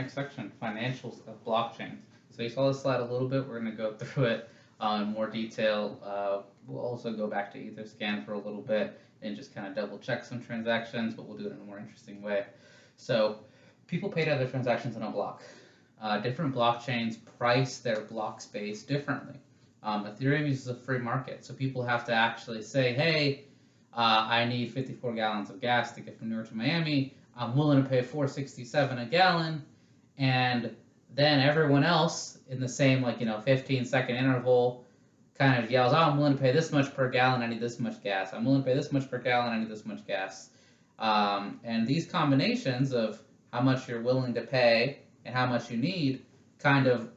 next section, financials of blockchains. So you saw this slide a little bit. We're going to go through it in more detail. We'll also go back to Etherscan for a little bit and just kind of double check some transactions, but we'll do it in a more interesting way. So people pay to have their transactions in a block. Different blockchains price their block space differently. Ethereum uses a free market, so people have to actually say, hey, I need 54 gallons of gas to get from New York to Miami. I'm willing to pay $4.67 a gallon, and then everyone else in the same 15-second interval kind of yells, oh, I'm willing to pay this much per gallon, I need this much gas. I'm willing to pay this much per gallon, I need this much gas. And these combinations of how much you're willing to pay and how much you need kind of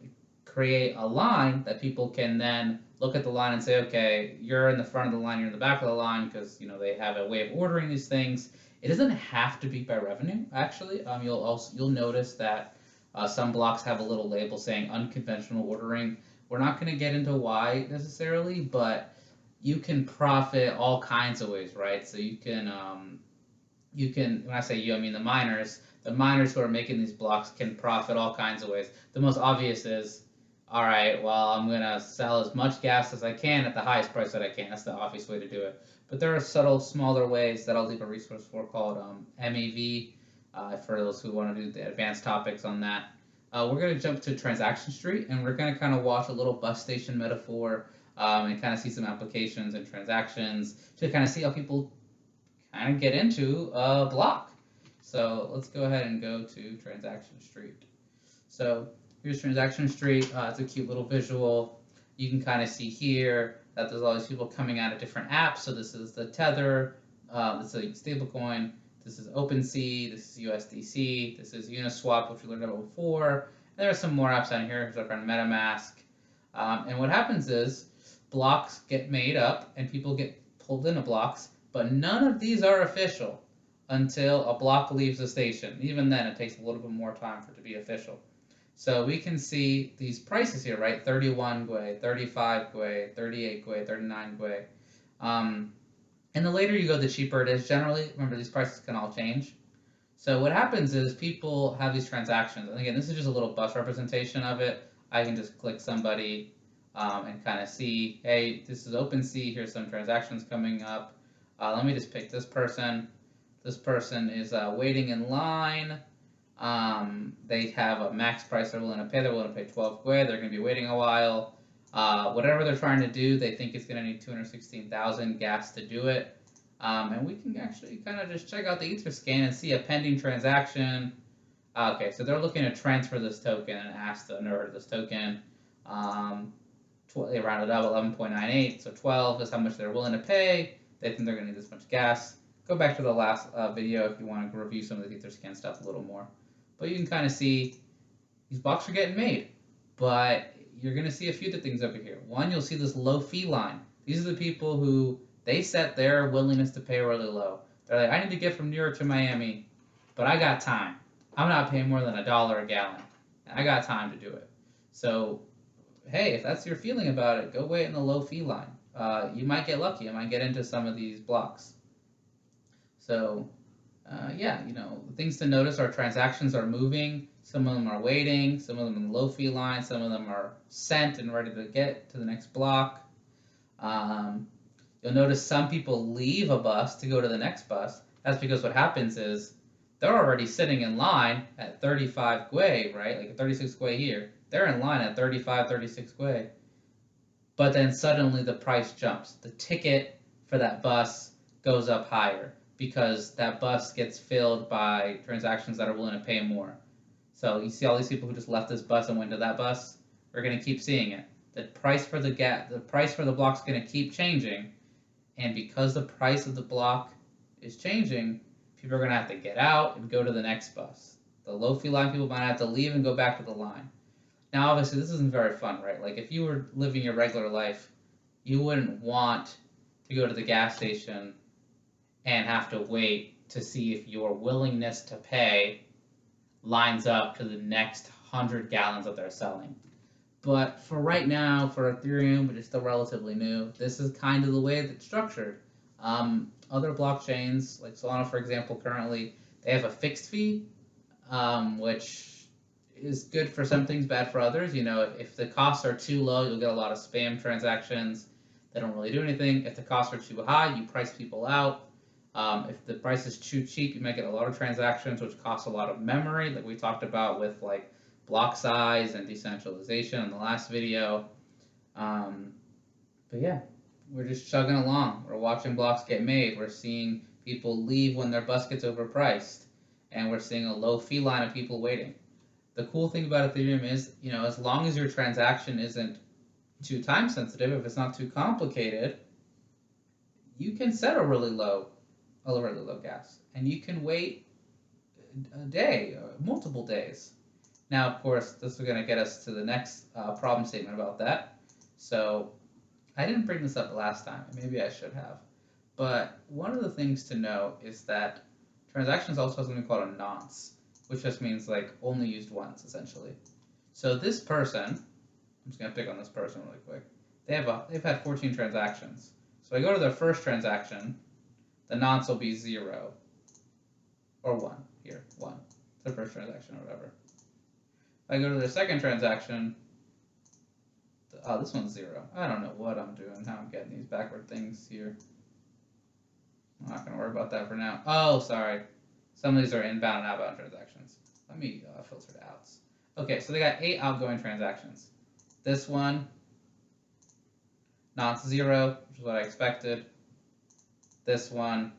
create a line that people can then look at the line and say, okay, you're in the front of the line, you're in the back of the line, because they have a way of ordering these things. It doesn't have to be by revenue, actually. You'll notice that some blocks have a little label saying unconventional ordering. We're not going to get into why necessarily, but you can profit all kinds of ways, right? So you can when I say you, I mean the miners. The miners who are making these blocks can profit all kinds of ways. The most obvious is, all right, well, I'm going to sell as much gas as I can at the highest price that I can. That's the obvious way to do it. But there are subtle, smaller ways that I'll leave a resource for called MEV for those who want to do the advanced topics on that. We're going to jump to Transaction Street, and we're going to kind of watch a little bus station metaphor and kind of see some applications and transactions to kind of see how people kind of get into a block. So let's go ahead and go to Transaction Street. So here's Transaction Street. It's a cute little visual. You can kind of see here that there's all these people coming out of different apps. So this is the Tether, this is a stablecoin, this is OpenSea, this is USDC, this is Uniswap, which we learned about before. And there are some more apps down here. Here's our friend MetaMask. And what happens is blocks get made up and people get pulled into blocks, but none of these are official until a block leaves the station. Even then, it takes a little bit more time for it to be official. So we can see these prices here, right? 31 Gwei, 35 Gwei, 38 Gwei, 39 Gwei. And the later you go, the cheaper it is. Generally, remember, these prices can all change. So what happens is people have these transactions. And again, this is just a little bus representation of it. I can just click somebody and kind of see, hey, this is OpenSea. Here's some transactions coming up. Let me just pick this person. This person is waiting in line. They have a max price they're willing to pay. They're willing to pay 12 Gwei. They're going to be waiting a while. Whatever they're trying to do, they think it's going to need 216,000 gas to do it. And we can actually kind of just check out the Etherscan and see a pending transaction. Okay, so they're looking to transfer this token and ask the nerd this token. They rounded up 11.98, so 12 is how much they're willing to pay. They think they're going to need this much gas. Go back to the last video if you want to review some of the Etherscan stuff a little more. But you can kind of see these blocks are getting made. But you're going to see a few things over here. One, you'll see this low fee line. These are the people who they set their willingness to pay really low. They're like, I need to get from New York to Miami, but I got time. I'm not paying more than $1 a gallon. I got time to do it. So, hey, if that's your feeling about it, go wait in the low fee line. You might get lucky. You might get into some of these blocks. So, yeah, things to notice are transactions are moving. Some of them are waiting. Some of them in the low fee line. Some of them are sent and ready to get to the next block. You'll notice some people leave a bus to go to the next bus. That's because what happens is they're already sitting in line at 35 Gwei, right? Like 36 Gwei here. They're in line at 35, 36 Gwei. But then suddenly the price jumps. The ticket for that bus goes up higher because that bus gets filled by transactions that are willing to pay more. So you see all these people who just left this bus and went to that bus, we're going to keep seeing it. The price for the block is going to keep changing, and because the price of the block is changing, people are going to have to get out and go to the next bus. The low fee line people might have to leave and go back to the line. Now, obviously, this isn't very fun, right? Like, if you were living your regular life, you wouldn't want to go to the gas station and have to wait to see if your willingness to pay lines up to the next 100 gallons that they're selling. But for right now, for Ethereum, which is still relatively new, this is kind of the way that it's structured. Other blockchains, like Solana, for example, currently, they have a fixed fee, which is good for some things, bad for others. You know, if the costs are too low, you'll get a lot of spam transactions that don't really do anything. If the costs are too high, you price people out. If the price is too cheap, you might get a lot of transactions, which cost a lot of memory, like we talked about with like block size and decentralization in the last video. Um, but yeah, we're just chugging along. We're watching blocks get made. We're seeing people leave when their bus gets overpriced, and we're seeing a low fee line of people waiting. The cool thing about Ethereum is, you know, as long as your transaction isn't too time sensitive, if it's not too complicated, you can set a really low gas, and you can wait a day, or multiple days. Now, of course, this is going to get us to the next problem statement about that. So I didn't bring this up last time, maybe I should have. But one of the things to know is that transactions also have something called a nonce, which just means like only used once, essentially. So this person, I'm just gonna pick on this person really quick. They've had 14 transactions. So I go to their first transaction, the nonce will be 0 or 1 here, 1. It's their first transaction or whatever. If I go to their second transaction, oh, this one's 0. I don't know what I'm doing, how I'm getting these backward things here. I'm not going to worry about that for now. Oh, sorry. Some of these are inbound and outbound transactions. Let me filter the outs. Okay, so they got 8 outgoing transactions. This one, not 0, which is what I expected. This one,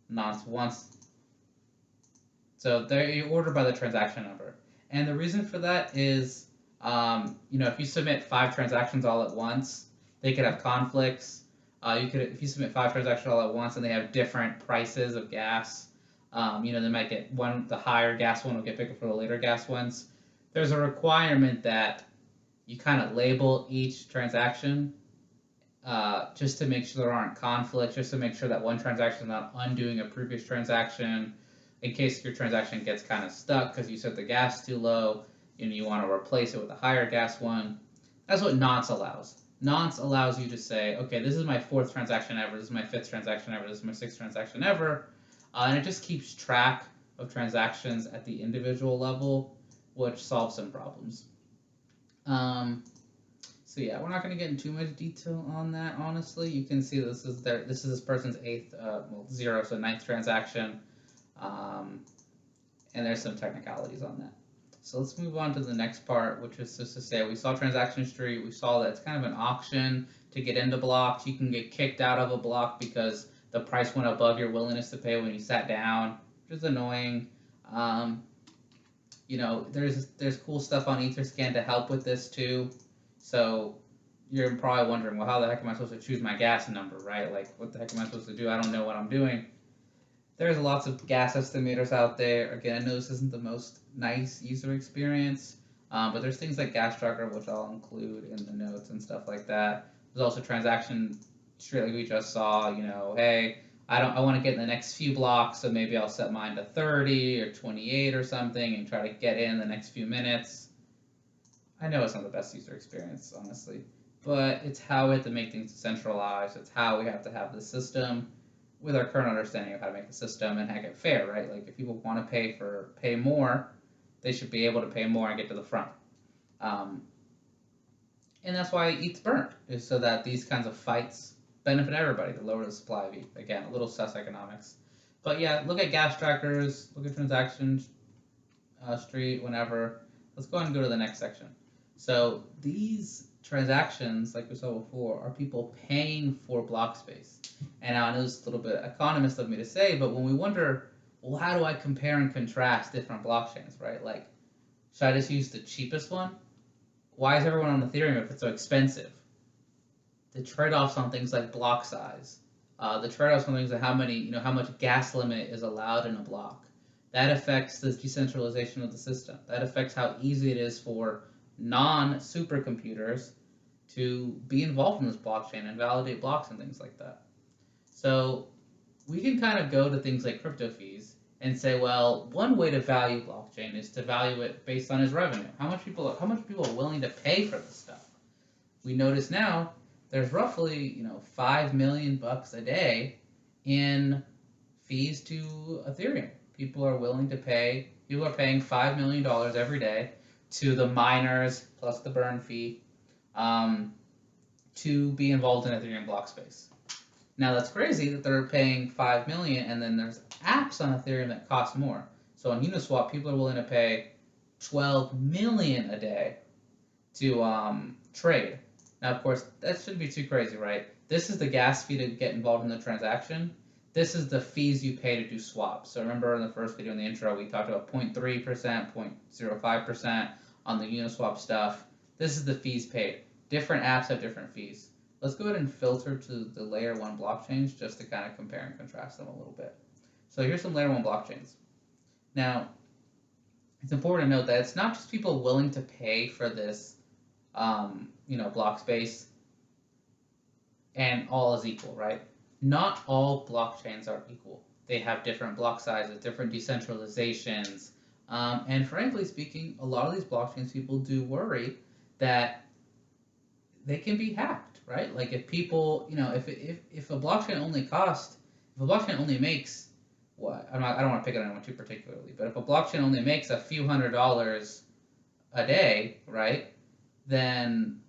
not once. So you order by the transaction number. And the reason for that is, you know, if you submit 5 transactions all at once, they could have conflicts. If you submit 5 transactions all at once and they have different prices of gas, you know, they might get the higher gas one will get picked up for the later gas ones. There's a requirement that you kind of label each transaction just to make sure there aren't conflicts, just to make sure that one transaction is not undoing a previous transaction, in case your transaction gets kind of stuck because you set the gas too low and you want to replace it with a higher gas one. That's what nonce allows. Nonce allows you to say, okay, this is my 4th transaction ever, this is my 5th transaction ever, this is my 6th transaction ever, and it just keeps track of transactions at the individual level, which solves some problems. So yeah, we're not going to get into too much detail on that, honestly. You can see this is this person's 8th, 0, so 9th transaction, and there's some technicalities on that. So let's move on to the next part, which is just to say we saw transaction history. We saw that it's kind of an auction to get into blocks. You can get kicked out of a block because the price went above your willingness to pay when you sat down, which is annoying. You know, there's cool stuff on Etherscan to help with this too. So you're probably wondering, well, how the heck am I supposed to choose my gas number, right? Like, what the heck am I supposed to do? I don't know what I'm doing. There's lots of gas estimators out there. Again, I know this isn't the most nice user experience, but there's things like Gas Tracker, which I'll include in the notes and stuff like that. There's also transaction history, like we just saw. You know, hey, I want to get in the next few blocks, so maybe I'll set mine to 30 or 28 or something and try to get in the next few minutes. I know it's not the best user experience, honestly, but it's how we have to make things decentralized. It's how we have to have the system with our current understanding of how to make the system and make it fair, right? Like, if people want to pay more, they should be able to pay more and get to the front. And that's why ETH's burnt, is so that these kinds of fights benefit everybody to lower the supply of ETH. Again, a little sus economics. But yeah, look at gas trackers, look at transaction street, whenever. Let's go ahead and go to the next section. So these transactions, like we saw before, are people paying for block space. And I know it's a little bit economist of me to say, but when we wonder, well, how do I compare and contrast different blockchains, right? Like, should I just use the cheapest one? Why is everyone on Ethereum if it's so expensive? The trade-offs on things like block size, the trade-offs on things like how much gas limit is allowed in a block. That affects the decentralization of the system. That affects how easy it is for non-supercomputers to be involved in this blockchain and validate blocks and things like that. So we can kind of go to things like crypto fees and say, well, one way to value blockchain is to value it based on its revenue. How much people are willing to pay for this stuff? We notice now there's roughly 5 million bucks a day in fees to Ethereum. People are willing to pay. People are paying $5 million every day to the miners plus the burn fee um, to be involved in Ethereum block space. Now that's crazy that they're paying 5 million, and then there's apps on Ethereum that cost more. So on Uniswap, people are willing to pay 12 million a day to trade. Now, of course, that shouldn't be too crazy, right? This is the gas fee to get involved in the transaction. This is the fees you pay to do swaps. So remember in the first video in the intro, we talked about 0.3%, 0.05% on the Uniswap stuff. This is the fees paid. Different apps have different fees. Let's go ahead and filter to the layer 1 blockchains just to kind of compare and contrast them a little bit. So here's some layer 1 blockchains. Now, it's important to note that it's not just people willing to pay for this, block space and all is equal, right? Not all blockchains are equal. They have different block sizes, different decentralizations, and frankly speaking, a lot of these blockchains, people do worry that they can be hacked, right? Like if people, if a blockchain only makes what I don't want to pick on anyone too particularly, but if a blockchain only makes a few $100s a day, right? Then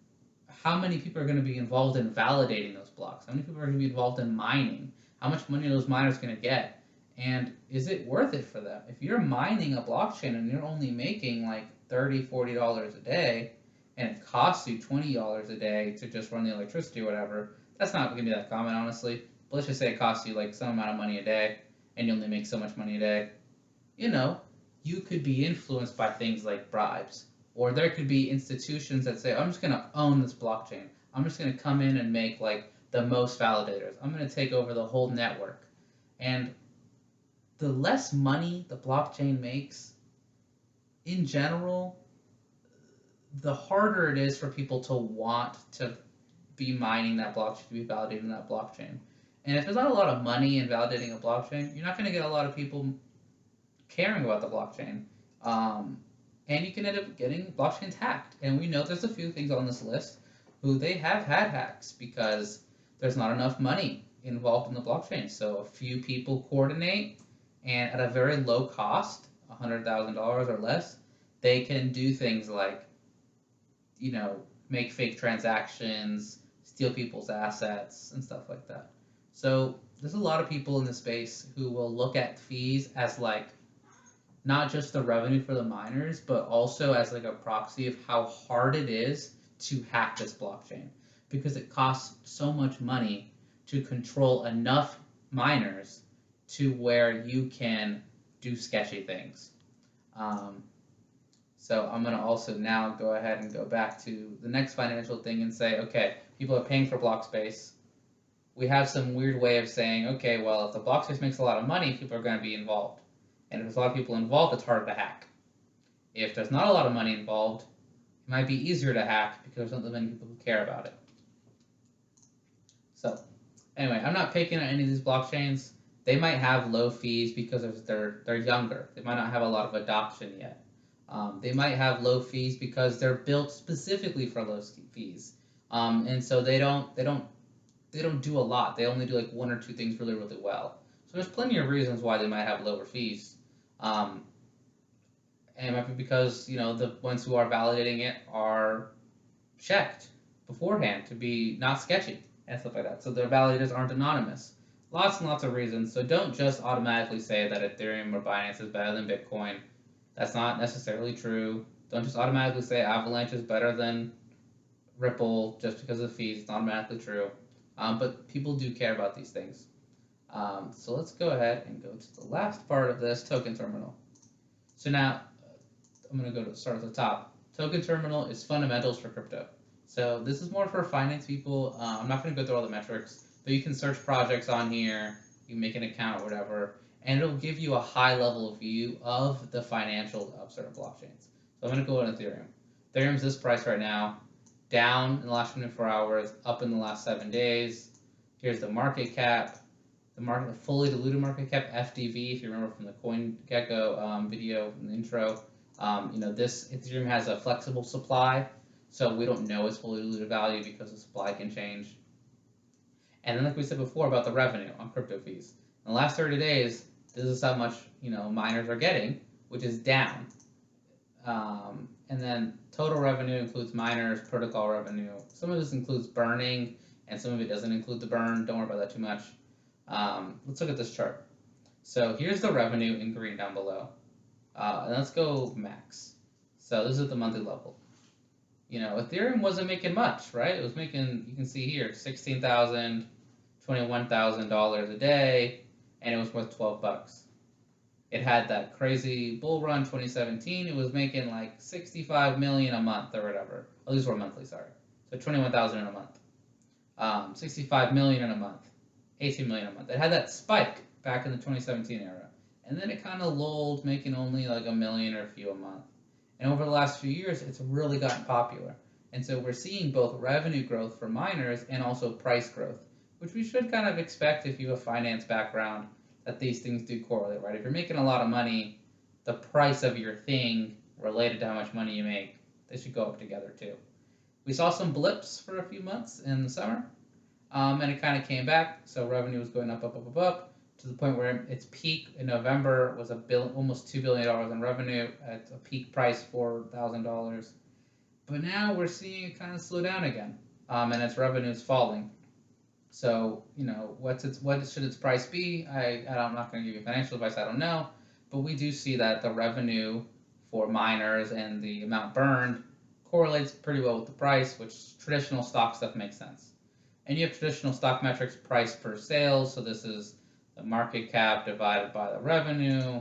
how many people are going to be involved in validating those blocks? How many people are going to be involved in mining? How much money are those miners going to get? And is it worth it for them? If you're mining a blockchain and you're only making like $30, $40 a day, and it costs you $20 a day to just run the electricity or whatever, that's not going to be that common, honestly. But let's just say it costs you like some amount of money a day, and you only make so much money a day. You could be influenced by things like bribes. Or there could be institutions that say, I'm just going to own this blockchain. I'm just going to come in and make like the most validators. I'm going to take over the whole network. And the less money the blockchain makes, in general, the harder it is for people to want to be mining that blockchain, to be validating that blockchain. And if there's not a lot of money in validating a blockchain, you're not going to get a lot of people caring about the blockchain. And you can end up getting blockchains hacked. And we know there's a few things on this list who they have had hacks because there's not enough money involved in the blockchain. So a few people coordinate, and at a very low cost, $100,000 or less, they can do things like, make fake transactions, steal people's assets, and stuff like that. So there's a lot of people in the space who will look at fees as like not just the revenue for the miners, but also as like a proxy of how hard it is to hack this blockchain, because it costs so much money to control enough miners to where you can do sketchy things. So I'm going to also now go ahead and go back to the next financial thing and say, okay, people are paying for block space. We have some weird way of saying, okay, well, if the block space makes a lot of money, people are going to be involved. And if there's a lot of people involved, it's harder to hack. If there's not a lot of money involved, it might be easier to hack because there's not that many people who care about it. So, anyway, I'm not picking on any of these blockchains. They might have low fees because they're younger. They might not have a lot of adoption yet. They might have low fees because they're built specifically for low fees, and so they don't do a lot. They only do like one or two things really, really well. So there's plenty of reasons why they might have lower fees. And it might be because, the ones who are validating it are checked beforehand to be not sketchy and stuff like that. So their validators aren't anonymous. Lots and lots of reasons. So don't just automatically say that Ethereum or Binance is better than Bitcoin. That's not necessarily true. Don't just automatically say Avalanche is better than Ripple just because of the fees. It's not automatically true. But people do care about these things. So let's go ahead and go to the last part of this, token terminal. So now I'm going to start at the top. Token terminal is fundamentals for crypto. So this is more for finance people. I'm not going to go through all the metrics, but you can search projects on here, you can make an account or whatever, and it'll give you a high level view of the financials of certain blockchains. So I'm going to go on Ethereum. Ethereum's this price right now, down in the last 24 hours, up in the last 7 days. Here's the market cap. The fully diluted market cap, FDV, if you remember from the CoinGecko video in the intro. This Ethereum has a flexible supply, so we don't know its fully diluted value because the supply can change. And then like we said before about the revenue on crypto fees. In the last 30 days, This is how much miners are getting, which is down. And then total revenue includes miners, protocol revenue. Some of this includes burning, and some of it doesn't include the burn. Don't worry about that too much. Let's look at this chart. So here's the revenue in green down below. And let's go max. So this is the monthly level. Ethereum wasn't making much, right? It was making, you can see here, $16,000, $21,000 a day, and it was worth $12. It had that crazy bull run 2017. It was making like 65 million a month or whatever. Oh, these were monthly, sorry. So 21,000 in a month. 65 million in a month. 18 million a month. It had that spike back in the 2017 era. And then it kind of lulled, making only like a million or a few a month. And over the last few years, it's really gotten popular. And so we're seeing both revenue growth for miners and also price growth, which we should kind of expect if you have a finance background, that these things do correlate, right? If you're making a lot of money, the price of your thing related to how much money you make, they should go up together too. We saw some blips for a few months in the summer, and it kind of came back. So revenue was going up, up, up, up, up, to the point where its peak in November was almost $2 billion in revenue at a peak price $4,000. But now we're seeing it kind of slow down again, and its revenue is falling. So what should its price be? I'm not going to give you financial advice. I don't know, but we do see that the revenue for miners and the amount burned correlates pretty well with the price, which traditional stock stuff makes sense. And you have traditional stock metrics, price per sales. So this is the market cap divided by the revenue.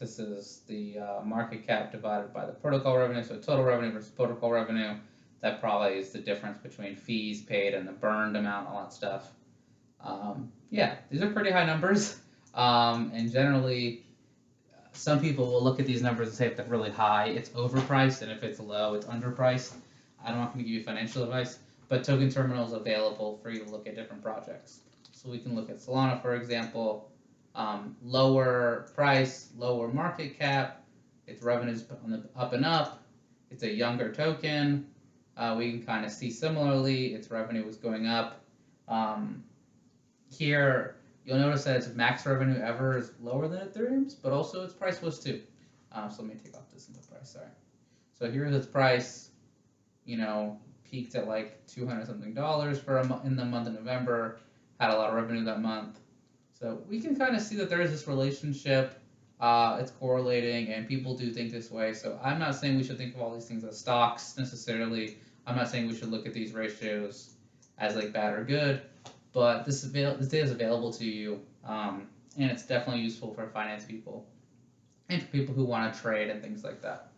This is the market cap divided by the protocol revenue. So total revenue versus protocol revenue. That probably is the difference between fees paid and the burned amount, all that stuff. Yeah, these are pretty high numbers. And generally, some people will look at these numbers and say if they're really high, it's overpriced, and if it's low, it's underpriced. I'm not going to give you financial advice, but token terminal is available for you to look at different projects. So we can look at Solana, for example. Lower price, lower market cap. Its revenue's on the up and up. It's a younger token. We can kind of see similarly its revenue was going up. Here, you'll notice that its max revenue ever is lower than Ethereum's, but also its price was too. So let me take off this input price, sorry. So here's its price, peaked at like $200 something in the month of November, had a lot of revenue that month. So we can kind of see that there is this relationship, it's correlating, and people do think this way. So I'm not saying we should think of all these things as stocks necessarily. I'm not saying we should look at these ratios as like bad or good, but this data is available to you, and it's definitely useful for finance people and for people who want to trade and things like that.